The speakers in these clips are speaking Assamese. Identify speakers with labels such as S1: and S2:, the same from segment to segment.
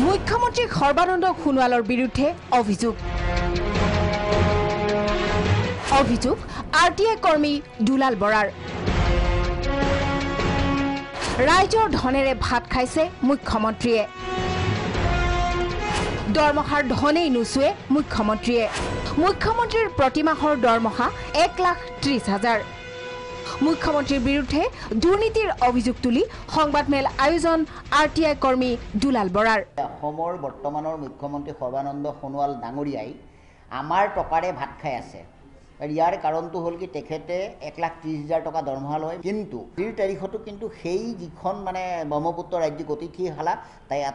S1: মুখ্যমন্ত্ৰী সৰ্বানন্দ সোণোৱালৰ বিৰুদ্ধে অভিযোগ RTI কৰ্মী দুলাল বৰাৰ ৰাইজৰ ধনেৰে ভাত খাইছে মুখ্যমন্ত্ৰীয়ে দৰমহাৰ ধনেই নুচুৱে মুখ্যমন্ত্ৰীৰ প্ৰতিমাহৰ দৰমহা 1,30,000 মুখ্যমন্ত্ৰীৰ বিৰুদ্ধে দুৰ্নীতিৰ অভিযোগ তুলি সংবাদমেল আয়োজন RTI কৰ্মী দুলাল বৰাৰ
S2: অসমৰ বৰ্তমানৰ মুখ্যমন্ত্ৰী সৰ্বানন্দ সোণোৱাল ডাঙৰীয়াই আমাৰ টকাৰে ভাত খাই আছে ইয়াৰ কাৰণটো হ'ল কি তেখেতে 1,30,000 টকা দৰমহা লয় কিন্তু 3 তাৰিখতো কিন্তু সেই যিখন মানে ব্ৰহ্মপুত্ৰ ৰাজ্যিক অতিথিশালা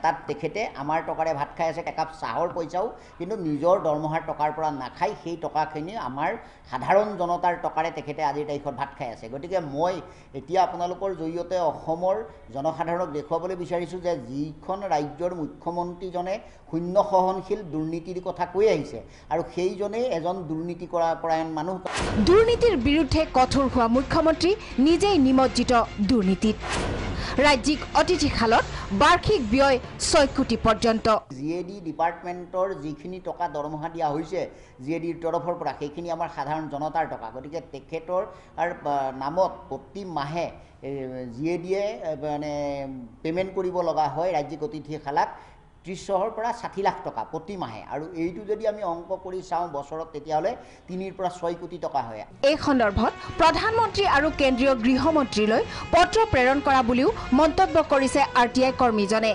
S2: তাত তেখেতে আমাৰ টকাৰে ভাত খাই আছে একাপ চাহৰ পইচাও কিন্তু নিজৰ দৰমহাৰ টকাৰ পৰা নাখাই সেই টকাখিনি আমাৰ সাধাৰণ জনতাৰ টকাৰে তেখেতে আজিৰ তাৰিখত ভাত খাই আছে গতিকে মই এতিয়া আপোনালোকৰ জৰিয়তে অসমৰ জনসাধাৰণক দেখুৱাবলৈ বিচাৰিছোঁ যে যিখন ৰাজ্যৰ মুখ্যমন্ত্ৰীজনে শূন্য সহনশীল দুৰ্নীতিৰ কথা কৈ আহিছে আৰু সেইজনেই এজন দুৰ্নীতি কৰা পৰায়ণ মানুহ
S1: দুৰ্নীতিৰ বিৰুদ্ধে কঠোৰ হোৱা মুখ্যমন্ত্ৰী নিজেই নিমজ্জিত দুৰ্নীতিত ৰাজ্যিক অতিথিশালত বাৰ্ষিক ব্যয় 6 কোটি পৰ্যন্ত
S2: GAD ডিপাৰ্টমেণ্টৰ যিখিনি টকা দৰমহা দিয়া হৈছে GADৰ তৰফৰ পৰা সেইখিনি আমাৰ সাধাৰণ জনতাৰ টকা গতিকে তেখেতৰ নামত প্ৰতি মাহে GADয়ে মানে পেমেণ্ট কৰিব লগা হয় ৰাজ্যিক অতিথিশালাক 30 পৰা 60 লাখ টকা প্ৰতি মাহে আৰু এইটো যদি আমি অংক কৰি চাওঁ বছৰত তেতিয়াহলে 3 পৰা 6 কোটি টকা হয়
S1: এই সন্দৰ্ভত প্ৰধানমন্ত্ৰী আৰু কেন্দ্ৰীয় গৃহমন্ত্ৰীলৈ পত্ৰ প্ৰেৰণ কৰা বুলিও মন্তব্য কৰিছে RTI কৰ্মীজনে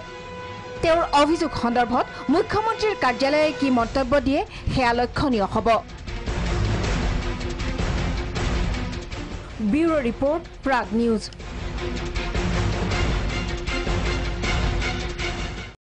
S1: তেওঁৰ অভিযোগ সন্দৰ্ভত মুখ্যমন্ত্ৰীৰ কাৰ্যালয়ে কি মন্তব্য দিয়ে হেয়া লক্ষণীয় হ'ব ব্যুৰো ৰিপৰ্ট প্ৰাগ নিউজ